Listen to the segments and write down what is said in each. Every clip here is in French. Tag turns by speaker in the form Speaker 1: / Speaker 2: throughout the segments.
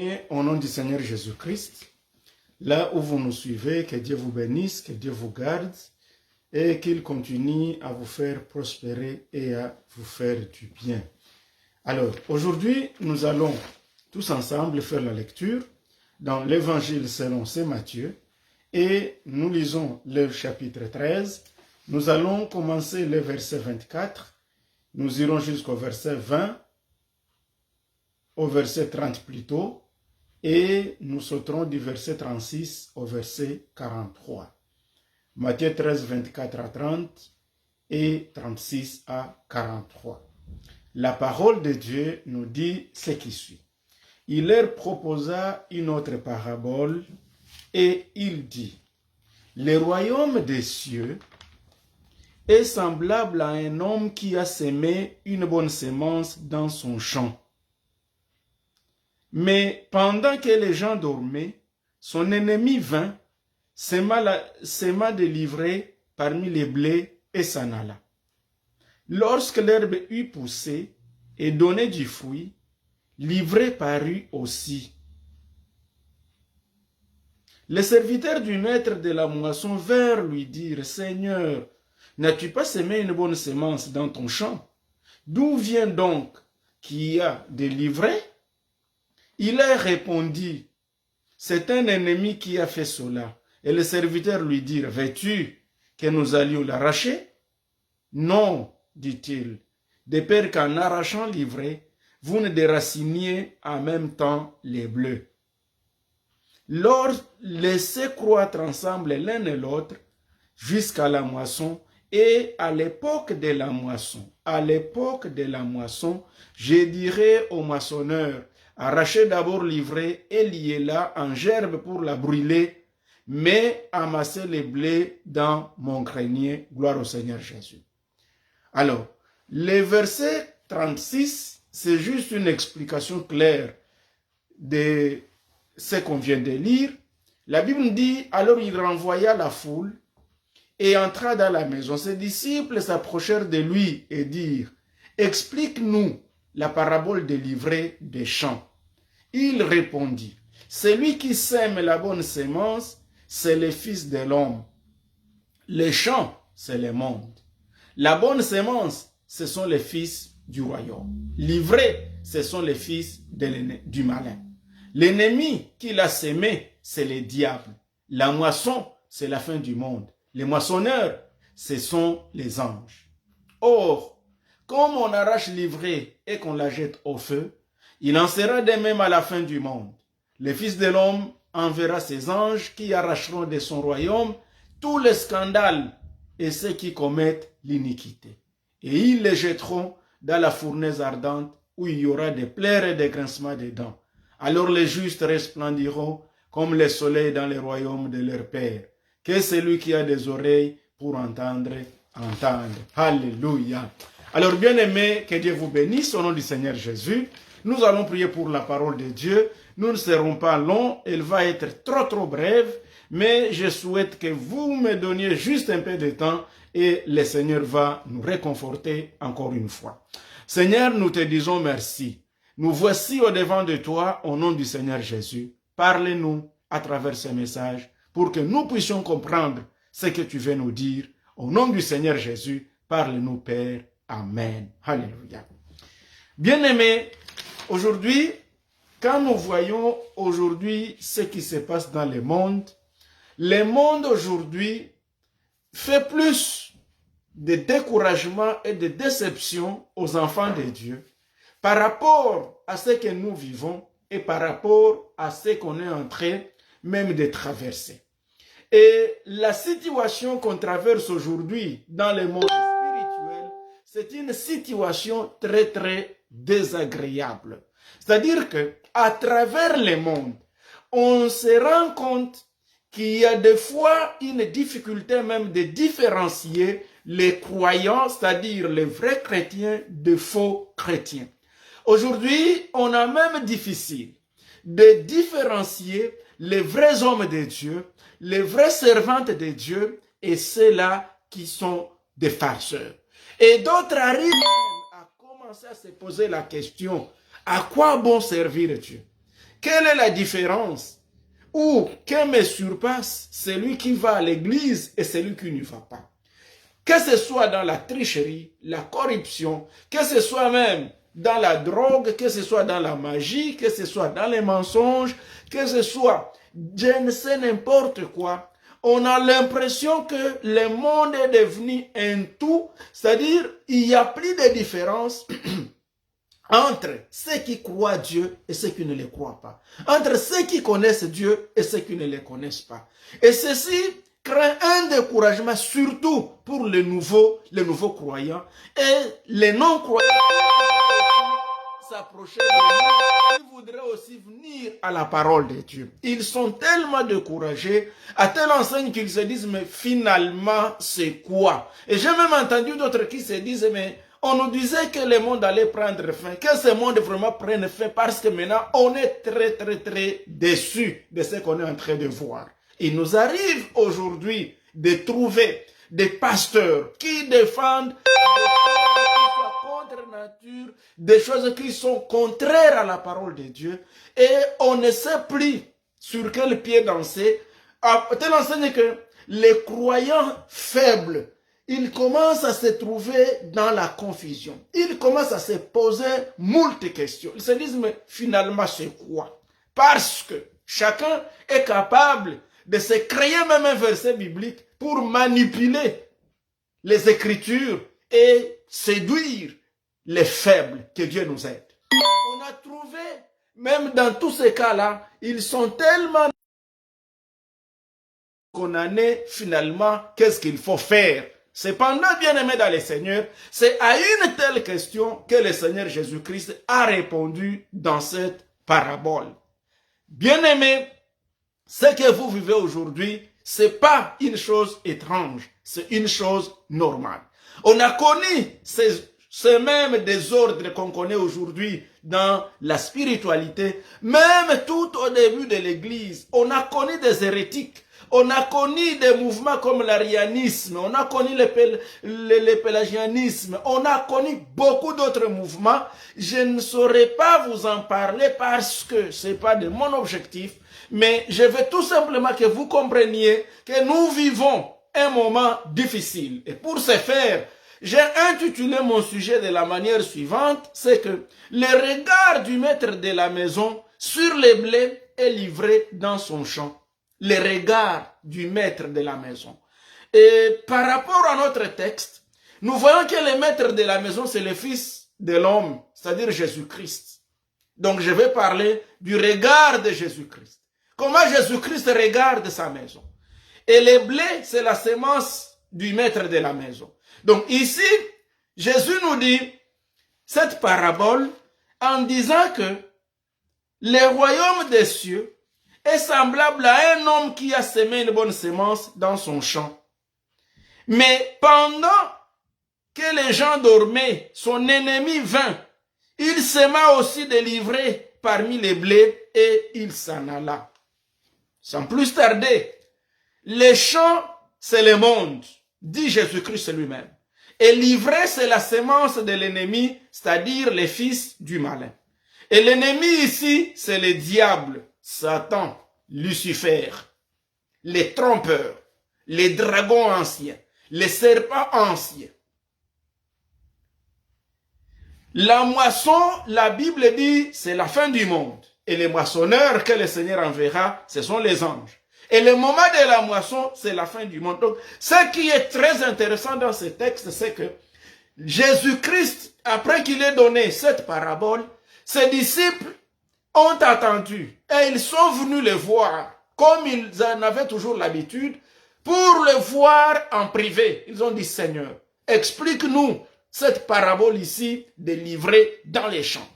Speaker 1: Et au nom du Seigneur Jésus-Christ, là où vous nous suivez, que Dieu vous bénisse, que Dieu vous garde et qu'il continue à vous faire prospérer et à vous faire du bien. Alors, aujourd'hui, nous allons tous ensemble faire la lecture dans l'Évangile selon saint Matthieu et nous lisons le chapitre 13. Nous allons commencer le verset 24, nous irons jusqu'au verset 20, au verset 30 plutôt, et nous sauterons du verset 36 au verset 43. Matthieu 13, 24 à 30 et 36 à 43. La parole de Dieu nous dit ce qui suit. Il leur proposa une autre parabole et il dit, « Le royaume des cieux est semblable à un homme qui a sémé une bonne semence dans son champ. Mais pendant que les gens dormaient, son ennemi vint, sema de l'ivraie parmi les blés et s'en alla. Lorsque l'herbe eut poussé et donné du fruit, l'ivraie parut aussi. Les serviteurs du maître de la moisson vinrent lui dire, « Seigneur, n'as-tu pas semé une bonne semence dans ton champ? D'où vient donc qu'il y a de l'ivraie? » Il leur répondit, « C'est un ennemi qui a fait cela. » Et les serviteurs lui dirent, « Veux-tu que nous allions l'arracher? » « Non, dit-il, de peur qu'en arrachant l'ivraie, vous ne déraciniez en même temps les bleus. Laissez croître ensemble l'un et l'autre jusqu'à la moisson, et à l'époque de la moisson, je dirai aux moissonneurs, arrachez d'abord l'ivraie et liez-la en gerbe pour la brûler, mais amassez les blés dans mon grenier. Gloire au Seigneur Jésus. Alors, le verset 36, c'est juste une explication claire de ce qu'on vient de lire. La Bible dit, alors il renvoya la foule et entra dans la maison. Ses disciples s'approchèrent de lui et dirent, explique-nous la parabole de l'ivraie des champs. Il répondit, celui qui sème la bonne semence, c'est le Fils de l'homme. Les champs, c'est le monde. La bonne semence, ce sont les fils du royaume. L'ivraie, ce sont les fils du malin. L'ennemi qui l'a sémé, c'est le diable. La moisson, c'est la fin du monde. Les moissonneurs, ce sont les anges. Or, comme on arrache l'ivraie et qu'on la jette au feu, il en sera de même à la fin du monde. Le Fils de l'homme enverra ses anges qui arracheront de son royaume tous les scandales et ceux qui commettent l'iniquité. Et ils les jetteront dans la fournaise ardente où il y aura des pleurs et des grincements de dents. Alors les justes resplendiront comme le soleil dans le royaume de leur Père. Que celui qui a des oreilles pour entendre, entende. Alléluia. Alors bien-aimés, que Dieu vous bénisse au nom du Seigneur Jésus. Nous allons prier pour la parole de Dieu. Nous ne serons pas longs, elle va être trop brève, mais je souhaite que vous me donniez juste un peu de temps et le Seigneur va nous réconforter encore une fois. Seigneur, nous te disons merci. Nous voici au devant de toi au nom du Seigneur Jésus. Parle-nous à travers ce message pour que nous puissions comprendre ce que tu veux nous dire. Au nom du Seigneur Jésus, parle-nous Père. Amen. Alléluia. Bien-aimés, aujourd'hui, quand nous voyons aujourd'hui ce qui se passe dans le monde aujourd'hui fait plus de découragement et de déception aux enfants de Dieu par rapport à ce que nous vivons et par rapport à ce qu'on est en train même de traverser. Et la situation qu'on traverse aujourd'hui dans le monde spirituel, c'est une situation très désagréable. C'est-à-dire que à travers le monde, on se rend compte qu'il y a des fois une difficulté même de différencier les croyants, c'est-à-dire les vrais chrétiens, de faux chrétiens. Aujourd'hui, on a même difficile de différencier les vrais hommes de Dieu, les vraies servantes de Dieu et ceux-là qui sont des farceurs. Et d'autres arrivent à commencer à se poser la question, à quoi bon servir Dieu? Quelle est la différence? Ou que me surpasse celui qui va à l'église et celui qui n'y va pas? Que ce soit dans la tricherie, la corruption, que ce soit même dans la drogue, que ce soit dans la magie, que ce soit dans les mensonges, que ce soit, je ne sais, n'importe quoi, on a l'impression que le monde est devenu un tout, c'est-à-dire il n'y a plus de différence entre ceux qui croient Dieu et ceux qui ne le croient pas, entre ceux qui connaissent Dieu et ceux qui ne le connaissent pas. Et ceci crée un découragement, surtout pour les nouveaux croyants et les non-croyants qui s'approcher de nous, qui voudraient aussi venir à la parole de Dieu. Ils sont tellement découragés, à telle enseigne qu'ils se disent, mais finalement, c'est quoi? Et j'ai même entendu d'autres qui se disent, mais on nous disait que le monde allait prendre fin, que ce monde vraiment prenne fin, parce que maintenant, on est très déçus de ce qu'on est en train de voir. Il nous arrive aujourd'hui de trouver des pasteurs qui défendent des choses qui sont contre nature, des choses qui sont contraires à la parole de Dieu, et on ne sait plus sur quel pied danser. Telle enseigne que les croyants faibles, ils commencent à se trouver dans la confusion. Ils commencent à se poser moult questions. Ils se disent, mais finalement, c'est quoi? Parce que chacun est capable de se créer même un verset biblique pour manipuler les Écritures et séduire les faibles. Que Dieu nous aide. On a trouvé, même dans tous ces cas-là, ils sont tellement condamnés finalement, qu'est-ce qu'il faut faire? Cependant, bien-aimés dans le Seigneur, c'est à une telle question que le Seigneur Jésus-Christ a répondu dans cette parabole. Bien-aimés, ce que vous vivez aujourd'hui, c'est pas une chose étrange, c'est une chose normale. On a connu ces mêmes désordres qu'on connaît aujourd'hui dans la spiritualité, même tout au début de l'Église. On a connu des hérétiques, on a connu des mouvements comme l'arianisme, on a connu le pélagianisme, on a connu beaucoup d'autres mouvements. Je ne saurais pas vous en parler parce que ce n'est pas de mon objectif, mais je veux tout simplement que vous compreniez que nous vivons un moment difficile. Et pour ce faire, j'ai intitulé mon sujet de la manière suivante, c'est que le regard du maître de la maison sur les blés est livré dans son champ. Le regard du maître de la maison. Et par rapport à notre texte, nous voyons que le maître de la maison, c'est le Fils de l'homme, c'est-à-dire Jésus-Christ. Donc je vais parler du regard de Jésus-Christ. Comment Jésus-Christ regarde sa maison. Et le blé, c'est la semence du maître de la maison. Donc ici, Jésus nous dit cette parabole en disant que le royaume des cieux est semblable à un homme qui a semé une bonne semence dans son champ. Mais pendant que les gens dormaient, son ennemi vint. Il sema aussi des livrées parmi les blés et il s'en alla. Sans plus tarder, les champs, c'est le monde, dit Jésus-Christ lui-même. Et l'ivraie, c'est la semence de l'ennemi, c'est-à-dire les fils du malin. Et l'ennemi ici, c'est le diable, Satan, Lucifer, les trompeurs, les dragons anciens, les serpents anciens. La moisson, la Bible dit, c'est la fin du monde. Et les moissonneurs que le Seigneur enverra, ce sont les anges. Et le moment de la moisson, c'est la fin du monde. Donc, ce qui est très intéressant dans ce texte, c'est que Jésus-Christ, après qu'il ait donné cette parabole, ses disciples ont attendu et ils sont venus le voir, comme ils en avaient toujours l'habitude, pour le voir en privé. Ils ont dit, Seigneur, explique-nous cette parabole ici de livrer dans les champs.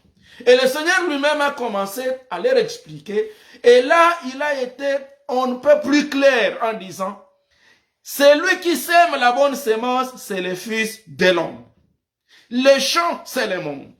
Speaker 1: Et le Seigneur lui-même a commencé à leur expliquer. Et là, il a été on ne peut plus clair en disant, celui qui sème la bonne semence, c'est le Fils de l'homme. Les champs, c'est le monde.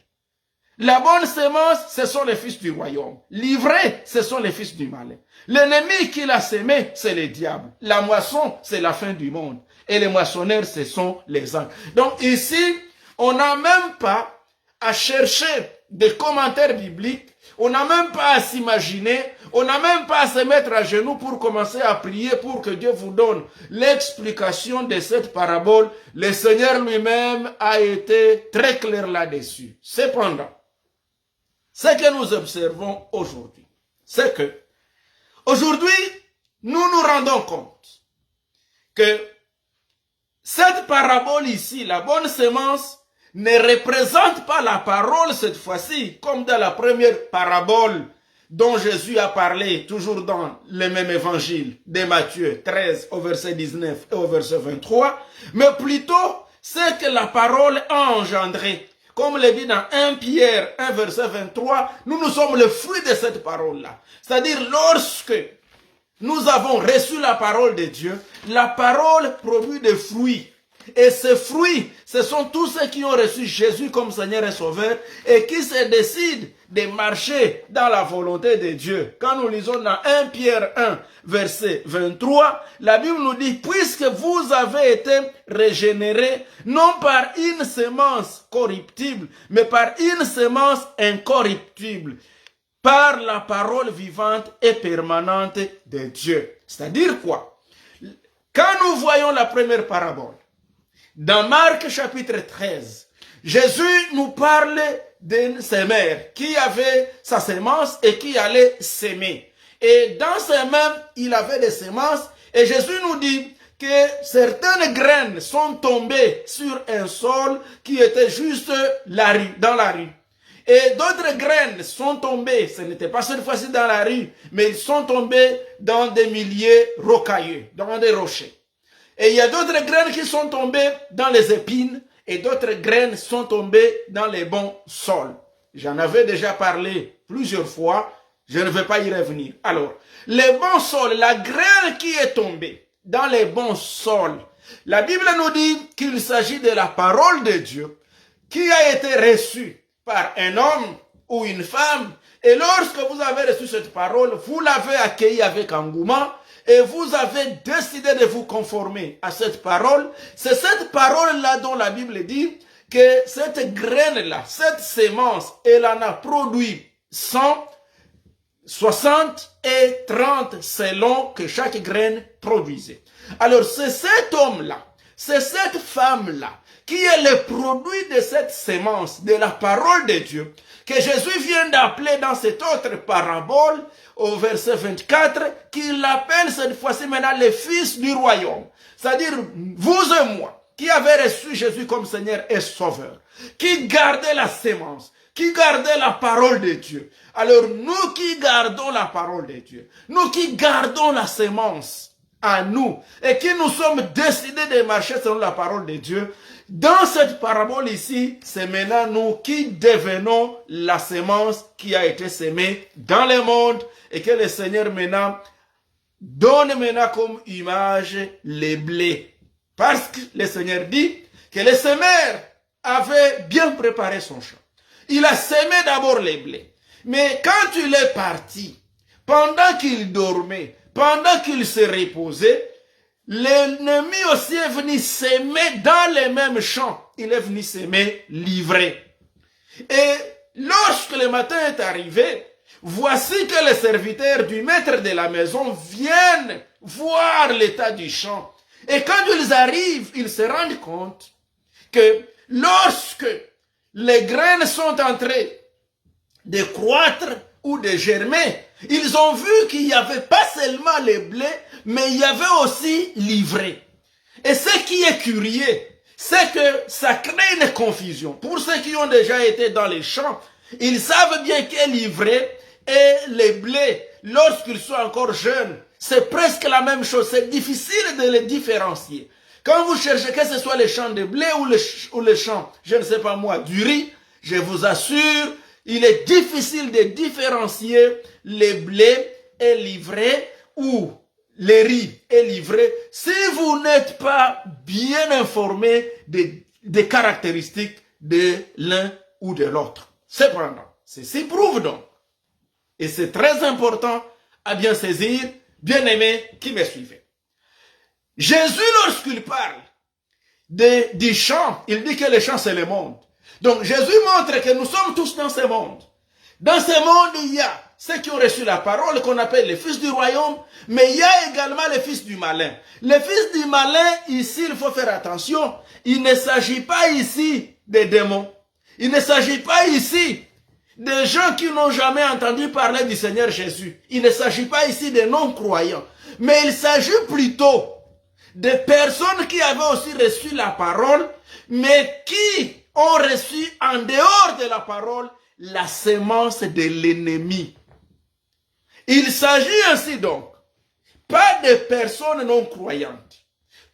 Speaker 1: La bonne semence, ce sont les fils du royaume. L'ivraie, ce sont les fils du malin. L'ennemi qui l'a semé, c'est le diable. La moisson, c'est la fin du monde. Et les moissonneurs, ce sont les anges. Donc ici, on n'a même pas à chercher des commentaires bibliques On n'a même pas à s'imaginer, on n'a même pas à se mettre à genoux pour commencer à prier pour que Dieu vous donne l'explication de cette parabole. Le Seigneur lui-même a été très clair là-dessus. Cependant, ce que nous observons aujourd'hui, c'est que aujourd'hui, nous nous rendons compte que cette parabole ici, la bonne semence, ne représente pas la parole cette fois-ci, comme dans la première parabole dont Jésus a parlé, toujours dans le même évangile de Matthieu 13 au verset 19 et au verset 23, mais plutôt ce que la parole a engendré. Comme le dit dans 1 Pierre 1 verset 23, nous sommes le fruit de cette parole-là. C'est-à-dire lorsque nous avons reçu la parole de Dieu, la parole produit des fruits. Et ces fruits, ce sont tous ceux qui ont reçu Jésus comme Seigneur et Sauveur et qui se décident de marcher dans la volonté de Dieu. Quand nous lisons dans 1 Pierre 1, verset 23, la Bible nous dit, puisque vous avez été régénérés, non par une semence corruptible, mais par une semence incorruptible, par la parole vivante et permanente de Dieu. C'est-à-dire quoi? Quand nous voyons la première parabole, dans Marc chapitre 13, Jésus nous parle d'un semeur qui avait sa semence et qui allait s'aimer. Et dans ses mains, il avait des semences et Jésus nous dit que certaines graines sont tombées sur un sol qui était juste dans la rue. Et d'autres graines sont tombées, ce n'était pas cette fois-ci dans la rue, mais ils sont tombés dans des milieux rocailleux, dans des rochers. Et il y a d'autres graines qui sont tombées dans les épines et d'autres graines sont tombées dans les bons sols. J'en avais déjà parlé plusieurs fois, je ne vais pas y revenir. Alors, les bons sols, la graine qui est tombée dans les bons sols, la Bible nous dit qu'il s'agit de la parole de Dieu qui a été reçue par un homme ou une femme. Et lorsque vous avez reçu cette parole, vous l'avez accueillie avec engouement, et vous avez décidé de vous conformer à cette parole. C'est cette parole-là dont la Bible dit que cette graine-là, cette semence, elle en a produit 100, 60 et 30 selon que chaque graine produisait. Alors c'est cet homme-là, c'est cette femme-là qui est le produit de cette semence, de la parole de Dieu, que Jésus vient d'appeler dans cette autre parabole, au verset 24, qu'il appelle cette fois-ci maintenant les fils du royaume. C'est-à-dire, vous et moi, qui avez reçu Jésus comme Seigneur et Sauveur, qui gardez la semence, qui gardez la parole de Dieu. Alors, nous qui gardons la parole de Dieu, nous qui gardons la semence à nous, et qui nous sommes décidés de marcher selon la parole de Dieu, dans cette parabole ici, c'est maintenant nous qui devenons la semence qui a été semée dans le monde et que le Seigneur maintenant donne maintenant comme image les blés. Parce que le Seigneur dit que le semeur avait bien préparé son champ. Il a semé d'abord les blés. Mais quand il est parti, pendant qu'il dormait, pendant qu'il se reposait, l'ennemi aussi est venu s'aimer dans les mêmes champs. Il est venu s'aimer livré. Et lorsque le matin est arrivé, voici que les serviteurs du maître de la maison viennent voir l'état du champ. Et quand ils arrivent, ils se rendent compte que lorsque les graines sont entrées de croître ou de germer, ils ont vu qu'il n'y avait pas seulement les blés, mais il y avait aussi l'ivraie. Et ce qui est curieux, c'est que ça crée une confusion. Pour ceux qui ont déjà été dans les champs, ils savent bien que l'ivraie et les blés, lorsqu'ils sont encore jeunes, c'est presque la même chose. C'est difficile de les différencier. Quand vous cherchez, que ce soit les champs de blé ou les champs, je ne sais pas moi, du riz, je vous assure, il est difficile de différencier les blés et l'ivraie ou les riz et l'ivraie si vous n'êtes pas bien informé des caractéristiques de l'un ou de l'autre. Cependant, ceci prouve donc, et c'est très important à bien saisir, bien aimés qui me suivez. Jésus, lorsqu'il parle du champ, il dit que le champ c'est le monde. Donc Jésus montre que nous sommes tous dans ce monde. Dans ce monde, il y a ceux qui ont reçu la parole, qu'on appelle les fils du royaume, mais il y a également les fils du malin. Les fils du malin, ici, il faut faire attention. Il ne s'agit pas ici des démons. Il ne s'agit pas ici des gens qui n'ont jamais entendu parler du Seigneur Jésus. Il ne s'agit pas ici des non-croyants. Mais il s'agit plutôt des personnes qui avaient aussi reçu la parole, mais qui ont reçu en dehors de la parole la sémence de l'ennemi. Il s'agit ainsi donc, pas de personnes non croyantes,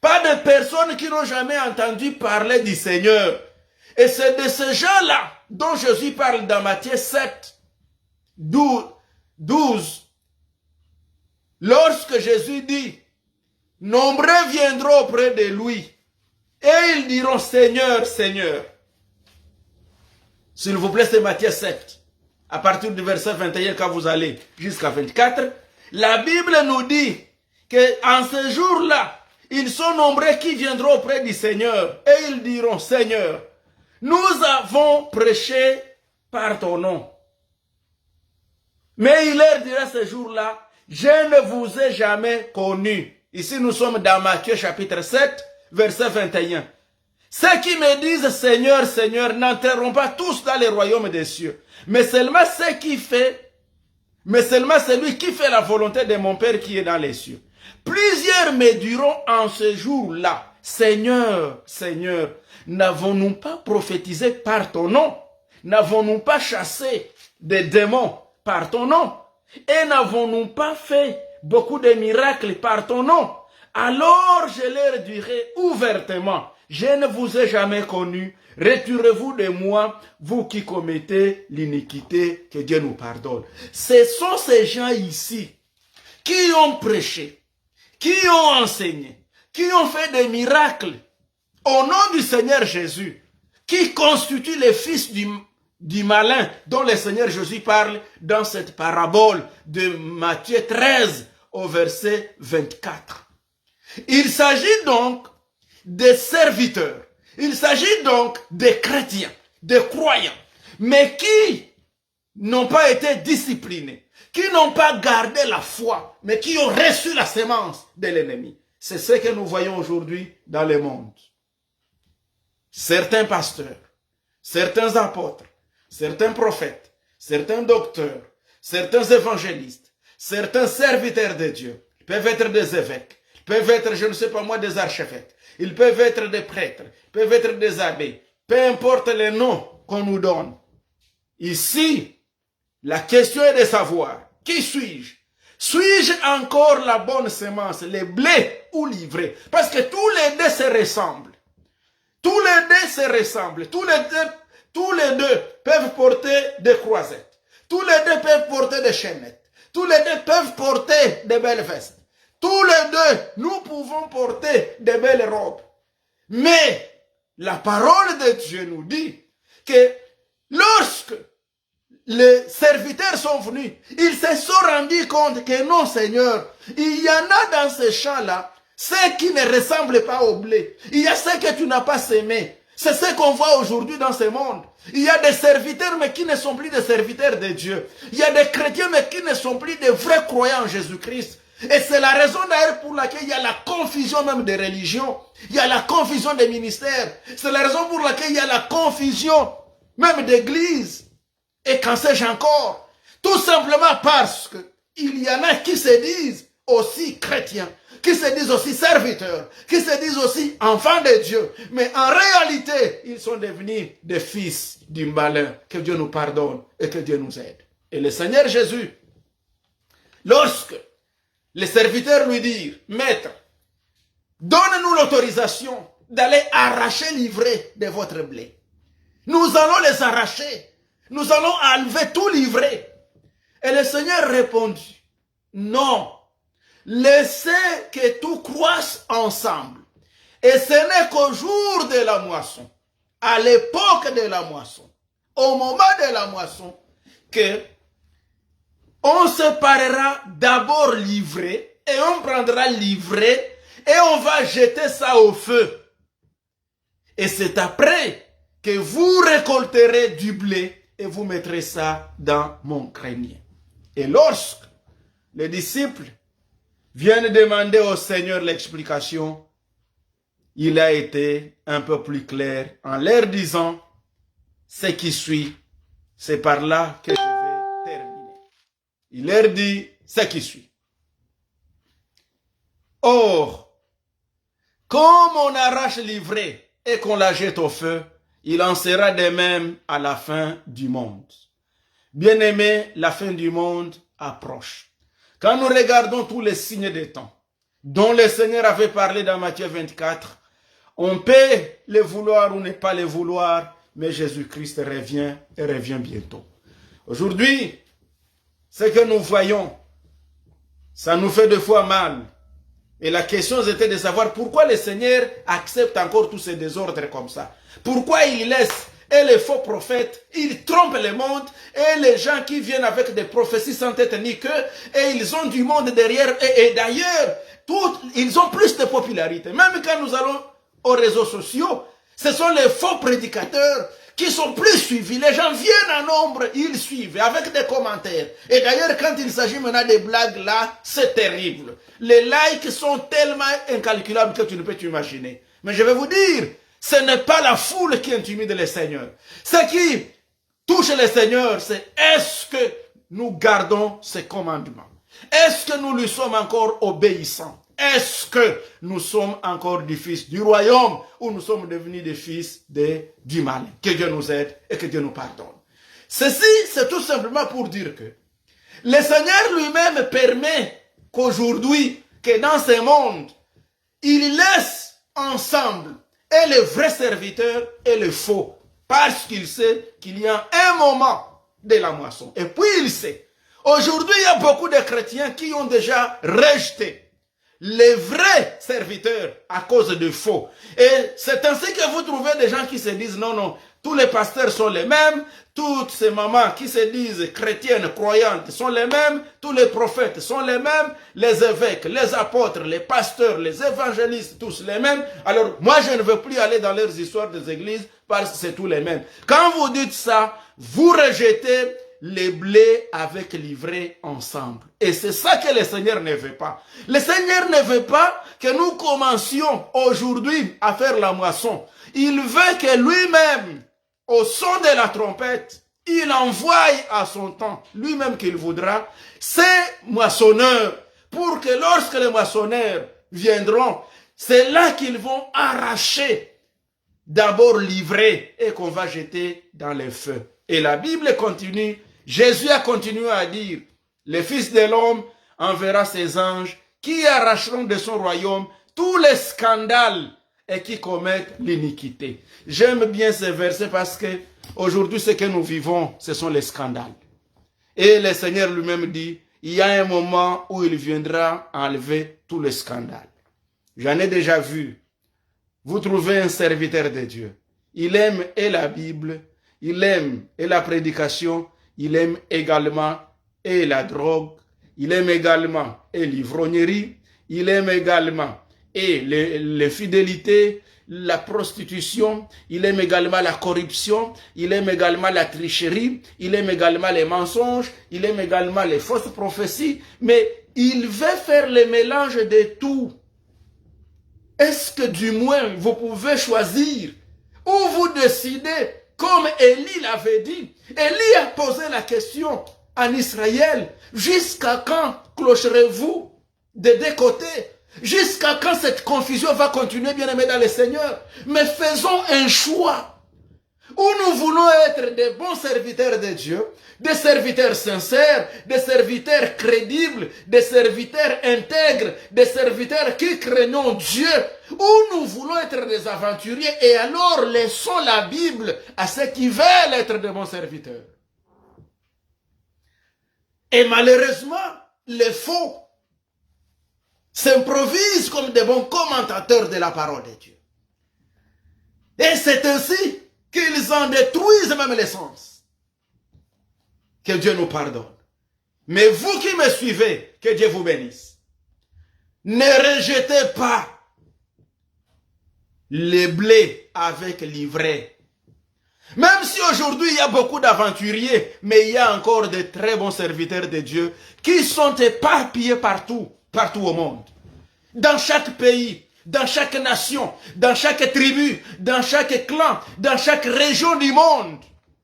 Speaker 1: pas de personnes qui n'ont jamais entendu parler du Seigneur. Et c'est de ces gens-là dont Jésus parle dans Matthieu 7, 12. Lorsque Jésus dit, nombreux viendront auprès de lui et ils diront, Seigneur, Seigneur. S'il vous plaît, c'est Matthieu 7. À partir du verset 21, quand vous allez jusqu'à 24, la Bible nous dit qu'en ce jour-là, ils sont nombreux qui viendront auprès du Seigneur et ils diront, Seigneur, nous avons prêché par ton nom. Mais il leur dira ce jour-là, je ne vous ai jamais connu. Ici, nous sommes dans Matthieu chapitre 7, verset 21. Ceux qui me disent Seigneur, Seigneur, n'entreront pas tous dans le royaume des cieux. Mais seulement celui qui fait la volonté de mon Père qui est dans les cieux. Plusieurs me diront en ce jour-là, Seigneur, Seigneur, n'avons-nous pas prophétisé par ton nom? N'avons-nous pas chassé des démons par ton nom? Et n'avons-nous pas fait beaucoup de miracles par ton nom? Alors je leur dirai ouvertement, je ne vous ai jamais connu, retirez-vous de moi, vous qui commettez l'iniquité, que Dieu nous pardonne. Ce sont ces gens ici qui ont prêché, qui ont enseigné, qui ont fait des miracles au nom du Seigneur Jésus, qui constituent les fils du malin dont le Seigneur Jésus parle dans cette parabole de Matthieu 13 au verset 24. Il s'agit donc des serviteurs, il s'agit donc des chrétiens, des croyants, mais qui n'ont pas été disciplinés, qui n'ont pas gardé la foi, mais qui ont reçu la sémence de l'ennemi. C'est ce que nous voyons aujourd'hui dans le monde. Certains pasteurs, certains apôtres, certains prophètes, certains docteurs, certains évangélistes, certains serviteurs de Dieu, ils peuvent être des évêques, ils peuvent être, je ne sais pas moi, des archevêques, ils peuvent être des prêtres, ils peuvent être des abbés, peu importe les noms qu'on nous donne. Ici, la question est de savoir, qui suis-je? Suis-je encore la bonne semence, le blé ou l'ivraie? Parce que tous les deux se ressemblent. Tous les deux se ressemblent. Tous les deux peuvent porter des croisettes. Tous les deux peuvent porter des chaînettes. Tous les deux peuvent porter de belles vestes. Tous les deux, nous pouvons porter de belles robes. Mais la parole de Dieu nous dit que lorsque les serviteurs sont venus, ils se sont rendus compte que non, Seigneur, il y en a dans ces champs-là, ceux qui ne ressemblent pas au blé. Il y a ceux que tu n'as pas semés. C'est ce qu'on voit aujourd'hui dans ce monde. Il y a des serviteurs, mais qui ne sont plus des serviteurs de Dieu. Il y a des chrétiens, mais qui ne sont plus des vrais croyants en Jésus-Christ. Et c'est la raison d'ailleurs pour laquelle il y a la confusion même des religions. Il y a la confusion des ministères. C'est la raison pour laquelle il y a la confusion même d'églises. Et qu'en sais-je encore? Tout simplement parce que il y en a qui se disent aussi chrétiens, qui se disent aussi serviteurs, qui se disent aussi enfants de Dieu. Mais en réalité, ils sont devenus des fils du malin. Que Dieu nous pardonne et que Dieu nous aide. Et le Seigneur Jésus, lorsque les serviteurs lui dirent, Maître, donne-nous l'autorisation d'aller arracher l'ivraie de votre blé. Nous allons les arracher. Nous allons enlever tout l'ivraie. Et le Seigneur répondit, non, laissez que tout croisse ensemble. Et ce n'est qu'au jour de la moisson, à l'époque de la moisson, au moment de la moisson, que on séparera d'abord l'ivraie et on prendra l'ivraie et on va jeter ça au feu. Et c'est après que vous récolterez du blé et vous mettrez ça dans mon grenier. Et lorsque les disciples viennent demander au Seigneur l'explication, il a été un peu plus clair en leur disant ce qui suit. C'est par là que je vais terminer. Il leur dit ce qui suit. Or, comme on arrache l'ivraie et qu'on la jette au feu, il en sera de même à la fin du monde. Bien-aimés, la fin du monde approche. Quand nous regardons tous les signes des temps, dont le Seigneur avait parlé dans Matthieu 24, on peut les vouloir ou ne pas les vouloir, mais Jésus-Christ revient et revient bientôt. Aujourd'hui, ce que nous voyons, ça nous fait deux fois mal. Et la question était de savoir pourquoi le Seigneur accepte encore tous ces désordres comme ça. Pourquoi il laisse et les faux prophètes, ils trompent le monde et les gens qui viennent avec des prophéties sans tête ni queue et ils ont du monde derrière et d'ailleurs, ils ont plus de popularité. Même quand nous allons aux réseaux sociaux, ce sont les faux prédicateurs qui sont plus suivis. Les gens viennent en nombre, ils suivent avec des commentaires. Et d'ailleurs, quand il s'agit maintenant des blagues là, c'est terrible. Les likes sont tellement incalculables que tu ne peux t'imaginer. Mais je vais vous dire, ce n'est pas la foule qui intimide le Seigneur. Ce qui touche le Seigneur, c'est est-ce que nous gardons ses commandements? Est-ce que nous lui sommes encore obéissants? Est-ce que nous sommes encore des fils du royaume ou nous sommes devenus des fils du mal? Que Dieu nous aide et que Dieu nous pardonne. Ceci, c'est tout simplement pour dire que le Seigneur lui-même permet qu'aujourd'hui, que dans ce monde, il laisse ensemble et les vrais serviteurs et les faux. Parce qu'il sait qu'il y a un moment de la moisson. Et puis il sait. Aujourd'hui, il y a beaucoup de chrétiens qui ont déjà rejeté les vrais serviteurs à cause de faux. Et c'est ainsi que vous trouvez des gens qui se disent non, non, tous les pasteurs sont les mêmes, toutes ces mamans qui se disent chrétiennes, croyantes sont les mêmes, tous les prophètes sont les mêmes, les évêques, les apôtres, les pasteurs, les évangélistes, tous les mêmes. Alors moi je ne veux plus aller dans leurs histoires des églises parce que c'est tous les mêmes. Quand vous dites ça, vous rejetez les blés avec l'ivraie ensemble. Et c'est ça que le Seigneur ne veut pas. Le Seigneur ne veut pas que nous commencions aujourd'hui à faire la moisson. Il veut que lui-même, au son de la trompette, il envoie à son temps, lui-même qu'il voudra, ses moissonneurs, pour que lorsque les moissonneurs viendront, c'est là qu'ils vont arracher d'abord l'ivraie et qu'on va jeter dans les feux. Et la Bible continue. Jésus a continué à dire, le Fils de l'homme enverra ses anges qui arracheront de son royaume tous les scandales et qui commettent l'iniquité. J'aime bien ce verset parce que aujourd'hui ce que nous vivons, ce sont les scandales. Et le Seigneur lui-même dit, il y a un moment où il viendra enlever tous les scandales. J'en ai déjà vu. Vous trouvez un serviteur de Dieu. Il aime et la Bible, il aime et la prédication, il aime également et la drogue, il aime également et l'ivrognerie, il aime également et les fidélités, la prostitution, il aime également la corruption, il aime également la tricherie, il aime également les mensonges, il aime également les fausses prophéties, mais il veut faire le mélange de tout. Est-ce que du moins vous pouvez choisir ou vous décidez comme Élie l'avait dit? Élie a posé la question en Israël, jusqu'à quand clocherez-vous des deux côtés? Jusqu'à quand cette confusion va continuer, bien aimé dans le Seigneur? Mais faisons un choix où nous voulons être des bons serviteurs de Dieu, des serviteurs sincères, des serviteurs crédibles, des serviteurs intègres, des serviteurs qui craignent Dieu, où nous voulons être des aventuriers et alors laissons la Bible à ceux qui veulent être de bons serviteurs. Et malheureusement, les faux s'improvisent comme des bons commentateurs de la parole de Dieu. Et c'est ainsi qu'ils en détruisent même l'essence. Que Dieu nous pardonne. Mais vous qui me suivez, que Dieu vous bénisse. Ne rejetez pas les blés avec l'ivraie. Même si aujourd'hui il y a beaucoup d'aventuriers, mais il y a encore de très bons serviteurs de Dieu qui sont éparpillés partout, partout au monde. Dans chaque pays, dans chaque nation, dans chaque tribu, dans chaque clan, dans chaque région du monde.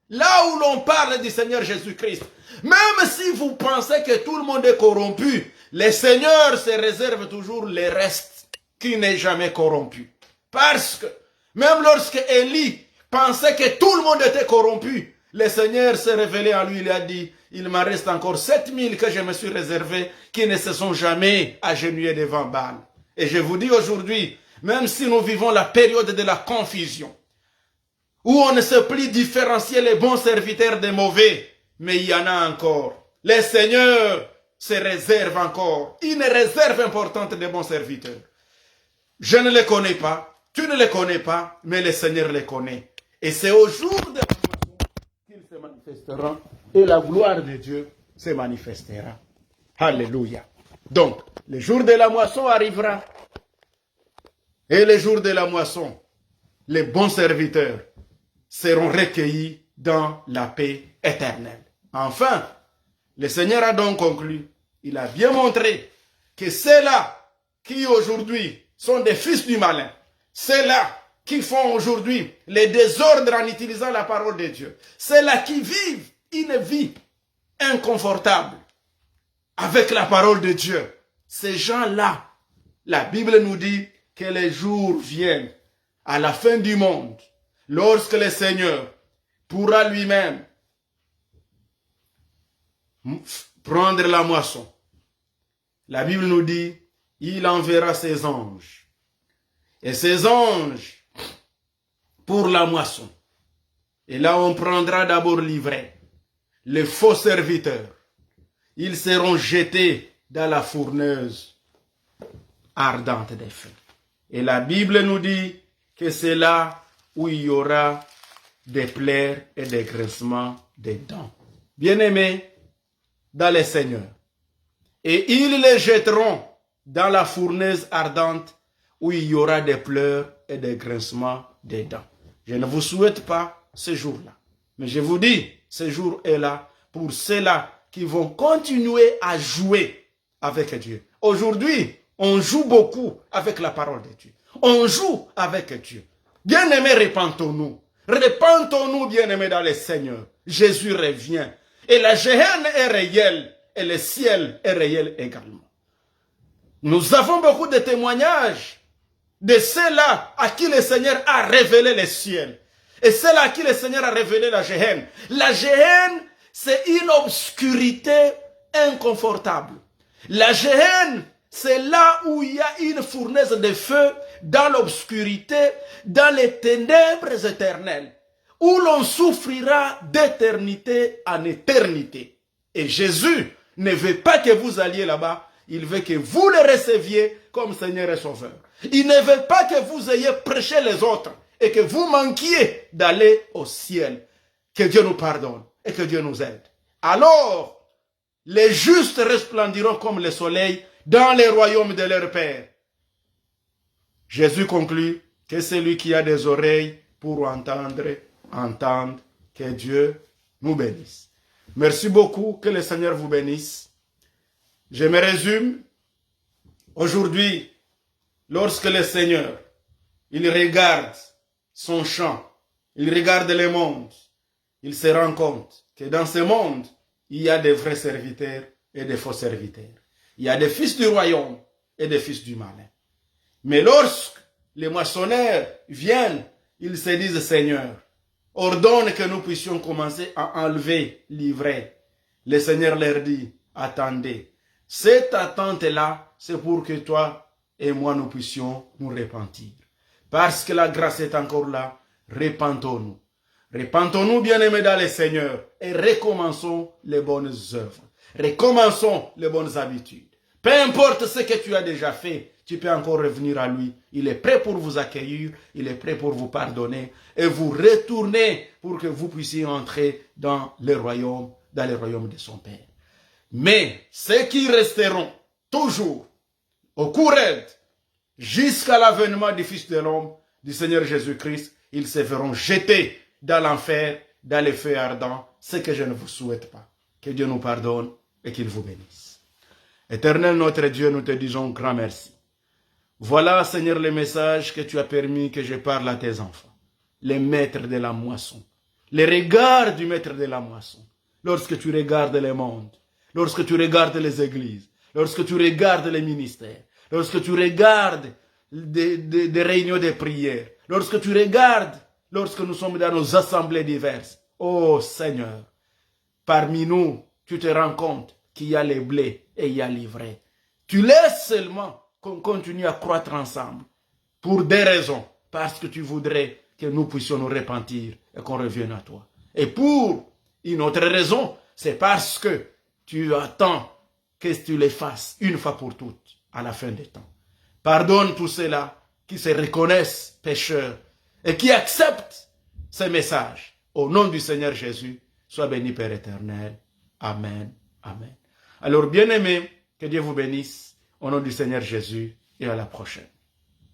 Speaker 1: Là où l'on parle du Seigneur Jésus-Christ. Même si vous pensez que tout le monde est corrompu, le Seigneur se réserve toujours les restes qui n'est jamais corrompu. Parce que même lorsque Élie pensait que tout le monde était corrompu, le Seigneur s'est révélé à lui, il a dit, il m'en reste encore 7000 que je me suis réservés qui ne se sont jamais agenouillés devant Baal. Et je vous dis aujourd'hui, même si nous vivons la période de la confusion, où on ne sait plus différencier les bons serviteurs des mauvais, mais il y en a encore. Le Seigneur se réserve encore une réserve importante de bons serviteurs. Je ne les connais pas, tu ne les connais pas, mais le Seigneur les connaît. Et c'est au jour de la moisson qu'ils se manifesteront et la gloire de Dieu se manifestera. Alléluia. Donc, le jour de la moisson arrivera. Et le jour de la moisson, les bons serviteurs seront recueillis dans la paix éternelle. Enfin, le Seigneur a donc conclu, il a bien montré que ceux-là qui aujourd'hui sont des fils du malin, ceux-là qui font aujourd'hui les désordres en utilisant la parole de Dieu, ceux-là qui vivent une vie inconfortable avec la parole de Dieu, ces gens-là, la Bible nous dit que les jours viennent à la fin du monde, lorsque le Seigneur pourra lui-même prendre la moisson. La Bible nous dit, il enverra ses anges. Et ces anges pour la moisson. Et là, on prendra d'abord l'ivraie, les faux serviteurs. Ils seront jetés dans la fourneuse ardente des feux. Et la Bible nous dit que c'est là où il y aura des pleurs et des grincements des dents. Bien-aimés dans le Seigneur. Et ils les jetteront dans la fournaise ardente où il y aura des pleurs et des grincements des dents. Je ne vous souhaite pas ce jour-là. Mais je vous dis, ce jour est là pour ceux-là qui vont continuer à jouer avec Dieu. Aujourd'hui, on joue beaucoup avec la parole de Dieu. On joue avec Dieu. Bien-aimés, repentons-nous. Repentons-nous, bien-aimés, dans le Seigneur. Jésus revient. Et la géhenne est réelle. Et le ciel est réel également. Nous avons beaucoup de témoignages de ceux-là à qui le Seigneur a révélé le ciel. Et ceux-là à qui le Seigneur a révélé la géhenne. La géhenne, c'est une obscurité inconfortable. La géhenne, c'est là où il y a une fournaise de feu dans l'obscurité, dans les ténèbres éternelles, où l'on souffrira d'éternité en éternité. Et Jésus ne veut pas que vous alliez là-bas, il veut que vous le receviez comme Seigneur et Sauveur. Il ne veut pas que vous ayez prêché les autres et que vous manquiez d'aller au ciel. Que Dieu nous pardonne et que Dieu nous aide. Alors, les justes resplendiront comme le soleil dans les royaumes de leur Père. Jésus conclut que celui qui a des oreilles pour entendre, entende. Que Dieu nous bénisse. Merci beaucoup, que le Seigneur vous bénisse. Je me résume. Aujourd'hui, lorsque le Seigneur, il regarde son champ, il regarde le monde, il se rend compte que dans ce monde, il y a des vrais serviteurs et des faux serviteurs. Il y a des fils du royaume et des fils du malin. Mais lorsque les moissonneurs viennent, ils se disent, Seigneur, ordonne que nous puissions commencer à enlever l'ivraie. Le Seigneur leur dit, attendez, cette attente-là, c'est pour que toi et moi nous puissions nous repentir. Parce que la grâce est encore là, repentons-nous. Repentons-nous, bien-aimés dans le Seigneur, et recommençons les bonnes œuvres. Recommençons les bonnes habitudes. Peu importe ce que tu as déjà fait, tu peux encore revenir à lui. Il est prêt pour vous accueillir, il est prêt pour vous pardonner et vous retourner pour que vous puissiez entrer dans le royaume de son Père. Mais ceux qui resteront toujours au courant jusqu'à l'avènement du Fils de l'homme, du Seigneur Jésus-Christ, ils se feront jeter dans l'enfer, dans les feux ardents, ce que je ne vous souhaite pas. Que Dieu nous pardonne et qu'il vous bénisse. Éternel notre Dieu, nous te disons grand merci. Voilà, Seigneur, le message que tu as permis que je parle à tes enfants, les maîtres de la moisson, les regards du maître de la moisson. Lorsque tu regardes le monde, lorsque tu regardes les églises, lorsque tu regardes les ministères, lorsque tu regardes des réunions de prière, lorsque tu regardes, lorsque nous sommes dans nos assemblées diverses, oh Seigneur, parmi nous, tu te rends compte qu'il y a les blés et il y a l'ivraie. Tu laisses seulement qu'on continue à croître ensemble pour des raisons, parce que tu voudrais que nous puissions nous repentir et qu'on revienne à toi. Et pour une autre raison, c'est parce que tu attends que tu les fasses une fois pour toutes à la fin des temps. Pardonne tous ceux-là qui se reconnaissent pécheurs et qui acceptent ces messages. Au nom du Seigneur Jésus, sois béni Père éternel. Amen. Amen. Alors, bien-aimés, que Dieu vous bénisse. Au nom du Seigneur Jésus et à la prochaine.